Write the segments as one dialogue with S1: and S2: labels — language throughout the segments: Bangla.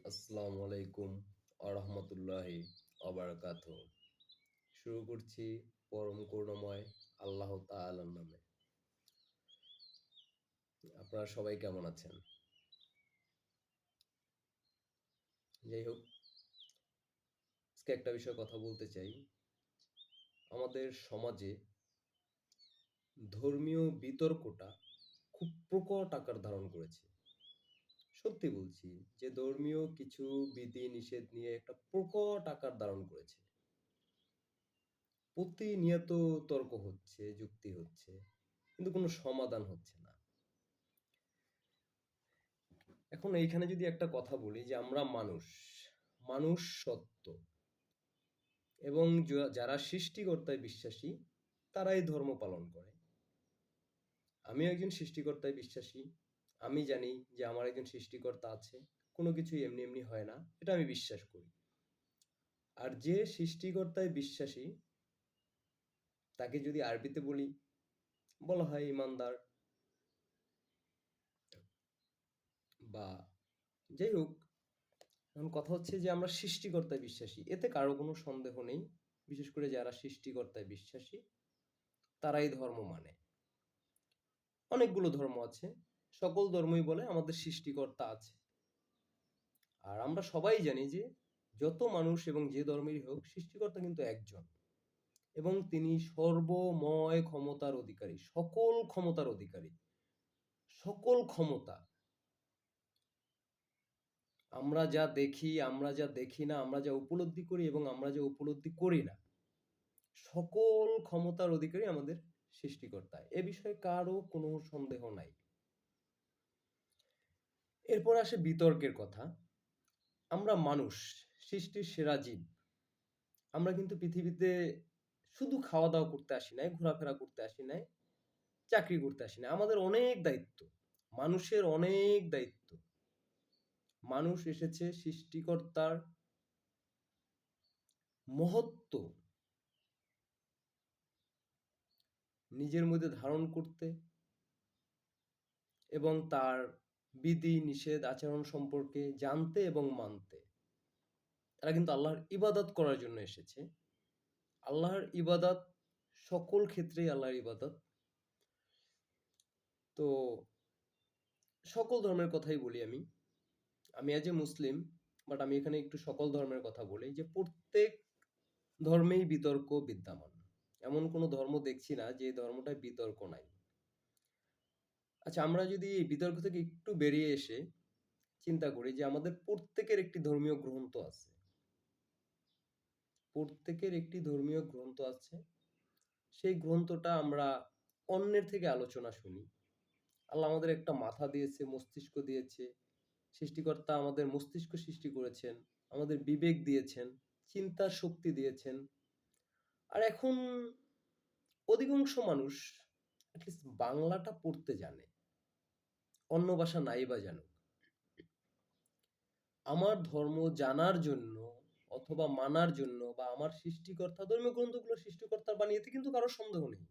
S1: আসসালামু আলাইকুম আরহামতুল্লাহি অবরাকাতুহ। শুরু করছি পরম করুণাময় আল্লাহ তাআলার নামে। আপনারা সবাই কেমন আছেন? যাই হোক, আজকে একটা বিষয়ে কথা বলতে চাই। আমাদের সমাজে ধর্মীয় বিতর্কটা খুব প্রকট আকার ধারণ করেছে। সত্যি বলছি যে ধর্মীয় কিছু বিধি নিষেধ নিয়ে একটা প্রকট আকার ধারণ করেছে। প্রতিনিয়ত তর্ক হচ্ছে, যুক্তি হচ্ছে, কিন্তু কোনো সমাধান হচ্ছে না। এখন এইখানে যদি একটা কথা বলি যে আমরা মানুষ, মানুষ সত্য এবং যারা সৃষ্টিকর্তায় বিশ্বাসী তারাই ধর্ম পালন করে। আমিও একজন সৃষ্টিকর্তায় বিশ্বাসী। আমি জানি যে আমার একজন সৃষ্টিকর্তা আছে। কোনো কিছুই এমনি এমনি হয় না, এটা আমি বিশ্বাস করি। আর যে সৃষ্টিকর্তায় বিশ্বাসী তাকে যদি আরবিতে বলি, বলা হয় ইমানদার। বা যাই হোক, এখন কথা হচ্ছে যে আমরা সৃষ্টিকর্তায় বিশ্বাসী, এতে কারো কোনো সন্দেহ নেই। বিশেষ করে যারা সৃষ্টিকর্তায় বিশ্বাসী তারাই ধর্ম মানে। অনেকগুলো ধর্ম আছে, সকল ধর্মই বলে আমাদের সৃষ্টিকর্তা আছে। আর আমরা সবাই জানি যে যত মানুষ এবং যে ধর্মেরই হোক, সৃষ্টিকর্তা কিন্তু একজন, এবং তিনি সর্বময় ক্ষমতার অধিকারী, সকল ক্ষমতার অধিকারী। সকল ক্ষমতা, আমরা যা দেখি, আমরা যা দেখি না, আমরা যা উপলব্ধি করি এবং আমরা যা উপলব্ধি করি না, সকল ক্ষমতার অধিকারী আমাদের সৃষ্টিকর্তা। এ বিষয়ে কারো কোনো সন্দেহ নাই। এরপর আসে বিতর্কের কথা। আমরা মানুষ, সৃষ্টির সেরা জীব। আমরা কিন্তু পৃথিবীতে শুধু খাওয়া দাওয়া করতে আসি নাই, ঘোরাফেরা করতে আসি নাই, চাকরি করতে আসি নাই। আমাদের অনেক দায়িত্ব, মানুষের অনেক দায়িত্ব। মানুষ এসেছে সৃষ্টিকর্তার মহত্ব নিজের মধ্যে ধারণ করতে এবং তার বিধি নিষেধ আচরণ সম্পর্কে জানতে এবং মানতে। তারা কিন্তু আল্লাহর ইবাদত করার জন্য এসেছে। আল্লাহর ইবাদত, সকল ক্ষেত্রেই আল্লাহর ইবাদত। তো সকল ধর্মের কথাই বলি আমি। আমি এজ এ মুসলিম, বাট আমি এখানে একটু সকল ধর্মের কথা বলি যে প্রত্যেক ধর্মেই বিতর্ক বিদ্যমান। এমন কোনো ধর্ম দেখছি না যে ধর্মটায় বিতর্ক নাই। আচ্ছা, আমরা যদি এই বিতর্ক থেকে একটু বেরিয়ে এসে চিন্তা করি যে আমাদের প্রত্যেকের একটি ধর্মীয় গ্রন্থ আছে। প্রত্যেকের একটি ধর্মীয় গ্রন্থ আছে। সেই গ্রন্থটা আমরা অন্যের থেকে আলোচনা শুনি। আল্লাহ আমাদের একটা মাথা দিয়েছে, মস্তিষ্ক দিয়েছে। সৃষ্টিকর্তা আমাদের মস্তিষ্ক সৃষ্টি করেছেন, আমাদের বিবেক দিয়েছেন, চিন্তার শক্তি দিয়েছেন। আর এখন অধিকাংশ মানুষ অ্যাটলিস্ট বাংলাটা পড়তে জানে, অন্য ভাষা নাই বা জানুক। আমার ধর্ম জানার জন্য অথবা মানার জন্য বা আমার সৃষ্টিকর্তা, ধর্মীয় গ্রন্থগুলো সৃষ্টিকর্তার বাণী, এতে কিন্তু কারো সন্দেহ নেই।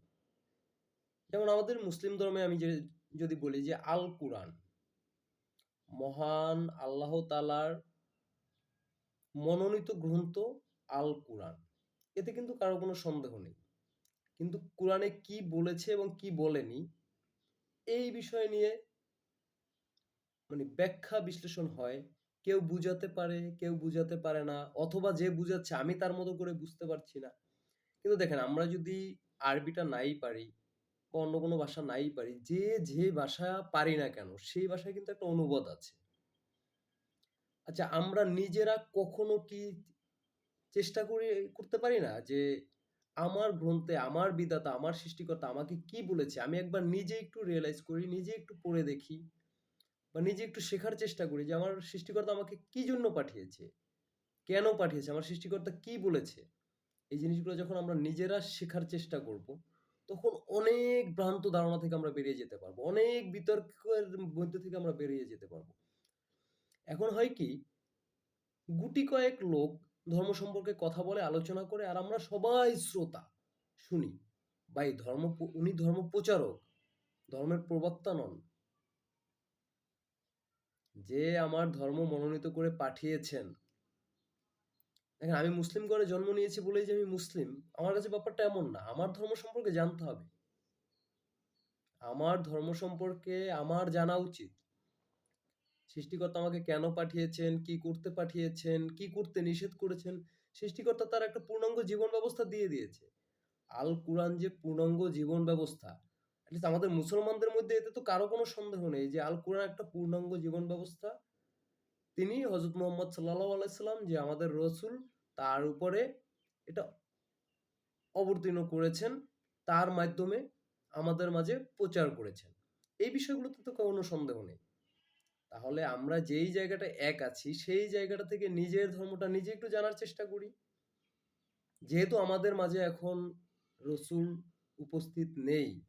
S1: যেমন আমাদের মুসলিম ধর্মে আমি যদি বলি যে আল কুরআন, মহান আল্লাহ তাআলার মনোনীত গ্রন্থ আল কুরআন, এতে কিন্তু কারো কোনো সন্দেহ নেই। কিন্তু কোরআনে কি বলেছে এবং কি বলেনি, এই বিষয় নিয়ে মানে ব্যাখ্যা বিশ্লেষণ হয়। কেউ বুঝাতে পারে, কেউ বুঝাতে পারে না, অথবা যে বুঝাচ্ছে আমি তার মতো করে বুঝতে পারছি না। কিন্তু দেখেন, আমরা যদি আরবিটা নাই পারি বা অন্য কোনো ভাষা নাই পারি, যে যে ভাষা পারি না কেন সেই ভাষায় কিন্তু একটা অনুবাদ আছে। আচ্ছা, আমরা নিজেরা কখনো কি চেষ্টা করে করতে পারি না যে আমার গ্রন্থে আমার বিধাতা, আমার সৃষ্টিকর্তা আমাকে কি বলেছে, আমি একবার নিজে একটু রিয়েলাইজ করি, নিজে একটু পড়ে দেখি বা নিজে একটু শেখার চেষ্টা করি যে আমার সৃষ্টিকর্তা আমাকে কি জন্য পাঠিয়েছে, কেন পাঠিয়েছে, আমার সৃষ্টিকর্তা কি বলেছে। এই জিনিসগুলো যখন আমরা নিজেরা শেখার চেষ্টা করব, তখন অনেক ভ্রান্ত ধারণা থেকে আমরা বেরিয়ে যেতে পারবো, অনেক বিতর্কের মধ্যে থেকে আমরা বেরিয়ে যেতে পারবো। এখন হয় কি, গুটি কয়েক লোক ধর্ম সম্পর্কে কথা বলে, আলোচনা করে, আর আমরা সবাই শ্রোতা, শুনি। ভাই, উনি ধর্ম প্রচারক, ধর্মের প্রবক্তা নন। যে আমার ধর্ম মনোনীত করে পাঠিয়েছেন, দেখেন আমি মুসলিম ঘরে জন্ম নিয়েছি বলেই যে আমি মুসলিম, আমার কাছে ব্যাপারটা এমন না। আমার ধর্ম সম্পর্কে জানতে হবে। আমার ধর্ম সম্পর্কে আমার জানা উচিত। সৃষ্টিকর্তা আমাকে কেন পাঠিয়েছেন, কি করতে পাঠিয়েছেন, কি করতে নিষেধ করেছেন। সৃষ্টিকর্তা তার একটা পূর্ণাঙ্গ জীবন ব্যবস্থা দিয়ে দিয়েছে। আল কুরআন যে পূর্ণাঙ্গ জীবন ব্যবস্থা, অ্যাটলিস্ট আমাদের মুসলমানদের মধ্যে এতে তো কারো কোনো সন্দেহ নেই যে আল কুরআন একটা পূর্ণাঙ্গ জীবন ব্যবস্থা। তিনি হযরত মুহাম্মদ সাল্লাল্লাহু আলাইহি সাল্লাম যে আমাদের রাসূল, তার উপরে এটা অবতীর্ণ করেছেন, তার মাধ্যমে আমাদের মাঝে প্রচার করেছেন। এই বিষয়গুলোতে তো কোনো সন্দেহ নেই। তাহলে আমরা যেই জায়গাটা এক আছি সেই জায়গাটা থেকে নিজের ধর্মটা নিজে একটু জানার চেষ্টা করি। যেহেতু আমাদের মাঝে এখন রসুল উপস্থিত নেই,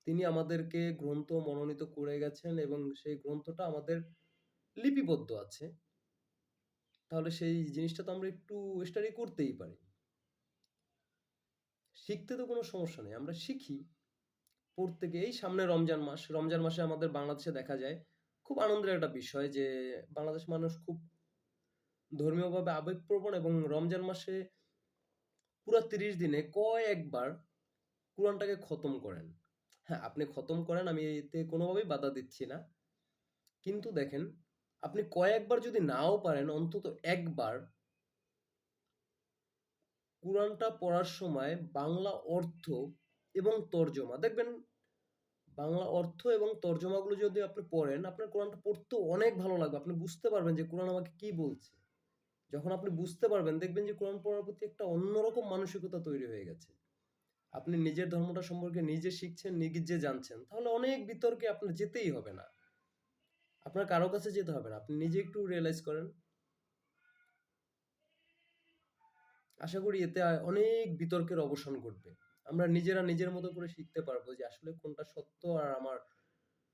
S1: তিনি আমাদেরকে গ্রন্থ মনোনীত করে গেছেন এবং সেই গ্রন্থটা আমাদের লিপিবদ্ধ আছে। তাহলে সেই জিনিসটা তো আমরা একটু স্টাডি করতেই পারি। শিখতে তো কোনো সমস্যা নেই, আমরা শিখি। প্রত্যেকে এই সামনে রমজান মাস, রমজান মাসে আমাদের বাংলাদেশে দেখা যায় খুব আনন্দের একটা বিষয় যে বাংলাদেশ মানুষ খুব ধর্মীয়ভাবে আবেগপ্রবণ এবং রমজান মাসে পুরা ৩০ দিনে কয়েকবার কোরআনটাকে খতম করেন। হ্যাঁ, আপনি খতম করেন, আমি এতে কোনোভাবেই বাধা দিচ্ছি না। কিন্তু দেখেন, আপনি কয়েকবার যদি নাও পারেন, অন্তত একবার কোরআনটা পড়ার সময় বাংলা অর্থ এবং তর্জমা দেখবেন, বাংলা অর্থ এবং তর্জমাগুলো যদি আপনি পড়েন, আপনার কোরআনটা পড়তেও অনেক ভালো লাগবে। আপনি বুঝতে পারবেন যে কোরআন আমাকে কি বলছে। যখন আপনি বুঝতে পারবেন, দেখবেন যে কোরআন পড়ার প্রতি একটা অন্যরকম মানসিকতা তৈরি হয়ে গেছে। আপনি নিজের ধর্মটা সম্পর্কে নিজে শিখছেন, নিজে জানছেন। তাহলে অনেক বিতর্কে আপনার যেতেই হবে না। আপনার কারো কাছে যেতে হবে না। আপনি নিজে একটু রিয়ালাইজ করেন। আশা করি এতে অনেক বিতর্কের অবসান ঘটবে। আমরা নিজেরা নিজের মতো করে শিখতে পারবো যে আসলে কোনটা সত্য আর আমার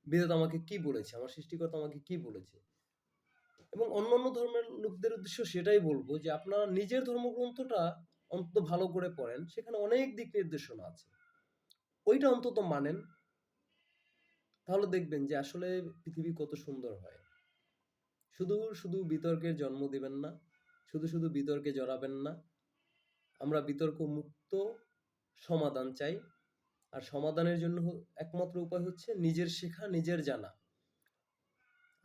S1: বিধাতা আমাকে কি বলেছে, আমার সৃষ্টিকর্তা আমাকে কি বলেছে। এবং অন্যান্য ধর্মের লোকদের উদ্দেশ্য সেটাই বলবো যে আপনারা নিজের ধর্মগ্রন্থটা অন্তত ভালো করে পড়েন। সেখানে অনেক দিক নির্দেশনা আছে। ওইটা অন্তত মানেন। তাহলে দেখবেন যে আসলে পৃথিবী কত সুন্দর হয়। শুধু শুধু বিতর্কের জন্ম দিবেন না, শুধু শুধু বিতর্কে জড়াবেন না। আমরা বিতর্ক মুক্ত সমাধান চাই। আর সমাধানের জন্য একমাত্র উপায় হচ্ছে নিজের শেখা, নিজের জানা।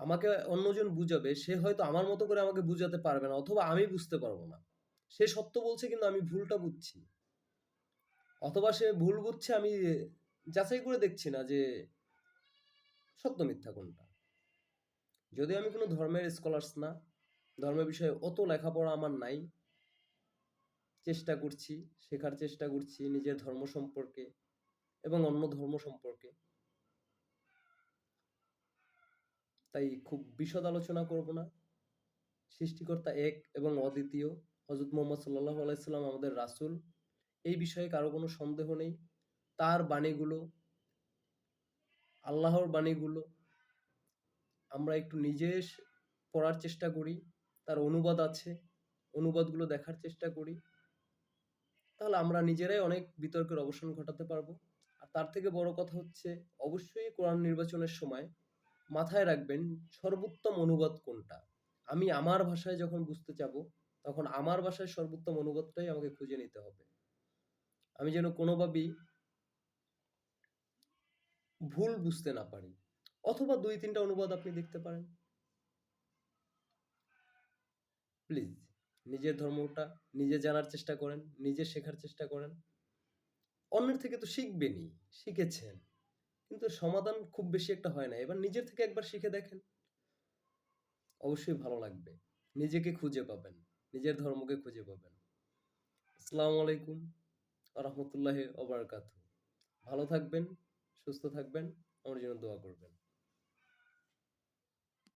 S1: আমাকে অন্যজন বুঝাবে, সে হয়তো আমার মতো করে আমাকে বুঝাতে পারবে না, অথবা আমি বুঝতে পারবো না। সে সত্য বলছে কিন্তু আমি ভুলটা বুঝছি, অথবা সে ভুল বুঝছে, আমি যাচাই করে দেখছি না যে সত্য মিথ্যা কোনটা। যদিও আমি কোনো ধর্মের স্কলার্স না, ধর্মের বিষয়ে অত লেখাপড়া আমার নাই, চেষ্টা করছি, শেখার চেষ্টা করছি নিজের ধর্ম সম্পর্কে এবং অন্য ধর্ম সম্পর্কে। তাই খুব বিশদ আলোচনা করব না। সৃষ্টিকর্তা এক এবং অদ্বিতীয়। হযরত মুহাম্মদ সাল্লাল্লাহু আলাইহি সাল্লাম আমাদের রাসূল। এই বিষয়ে কারো কোনো সন্দেহ নেই। তার বাণীগুলো, আল্লাহর বাণীগুলো আমরা একটু নিজে পড়ার চেষ্টা করি। তার অনুবাদ আছে, অনুবাদগুলো দেখার চেষ্টা করি। তাহলে আমরা নিজেরাই অনেক বিতর্কের অবসান ঘটাতে পারবো। আর তার থেকে বড় কথা হচ্ছে, অবশ্যই কোরআন নির্বাচনের সময় মাথায় রাখবেন সর্বোত্তম অনুবাদ কোনটা। আমি আমার ভাষায় যখন বুঝতে চাবো, তখন আমার ভাষায় সর্বোত্তম অনুবাদটাই আমাকে খুঁজে নিতে হবে। আমি যেন কোনোভাবেই ভুল বুঝতে না পারি। অথবা ২-৩টা অনুবাদ আপনি দেখতে পারেন। প্লিজ নিজের ধর্মটা নিজে জানার চেষ্টা করেন, নিজে শেখার চেষ্টা করেন। অন্যের থেকে তো শিখবেনই, শিখেছেন। কিন্তু সমাধান খুব বেশি একটা হয় না। এবার নিজের থেকে একবার শিখে দেখেন। অবশ্যই ভালো লাগবে। নিজেকে খুঁজে পাবেন। নিজের ধর্মকে খুঁজে পাবেন। আসসালামু আলাইকুম ওয়া রাহমাতুল্লাহি ওয়া বারাকাতুহু। ভালো থাকবেন, সুস্থ থাকবেন, আমার জন্য দোয়া করবেন।